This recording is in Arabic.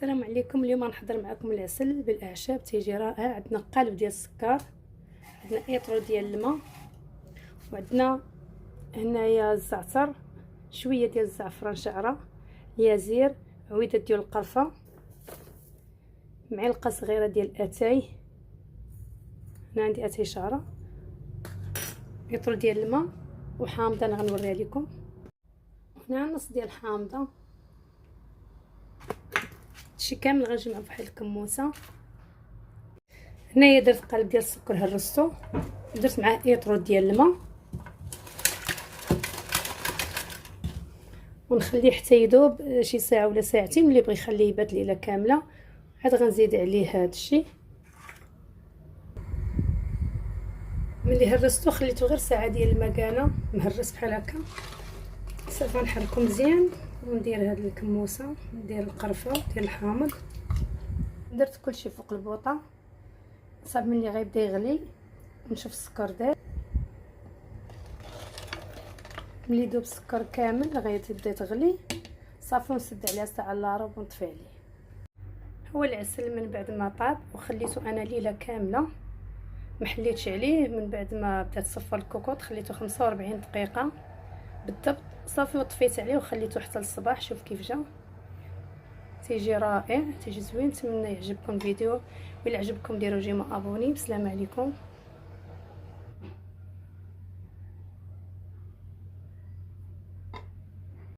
السلام عليكم. اليوم غنحضر معكم العسل بالاعشاب، تيجي رائع. عندنا قالب ديال السكر، عندنا ايطرو ديال الماء، وعندنا هنايا الزعتر، شويه ديال الزعفران شعره، اليازير، عويده ديال القرفه، معلقه صغيره ديال اتاي، هنا عندي اتاي شعره، ايطرو ديال الماء، وحامضه انا غنوريها لكم. هنا نص ديال الحامضه، هادشي كامل غنجمعو فواحد الكموسه. هنايا درت قالب ديال السكر هرستو، درت معاه ايطرو ديال الماء، ونخليه حتى يذوب شي ساعه ولا ساعتين. ملي بغي يخليه يبات ليله كامله عاد غنزيد عليه هادشي. ملي هرستو خليته غير ساعه ديال المكانه مهرس بحال هكا. صافي غنحركو مزيان وندير هاد الكموسه، ندير القرفه ديال الحامض، درت كلشي فوق البوطه. صافي ملي غيبدا يغلي نشوف السكر داير، ملي يذوب السكر كامل غيبدا تغلي صافي نسد عليها ساعه الا ربع ونطفي عليه. هو العسل من بعد ما طاب وخليته انا ليله كامله محليتش عليه، من بعد ما بدات تصفر الكوكوط خليته 45 دقيقه بالضبط صافي، وطفيت عليه وخليته حتى للصباح. شوف كيف جا، تيجي رائع، تيجي زوين. نتمنى يعجبكم الفيديو، وإلا عجبكم ديروا جيم ابوني. بسلام عليكم.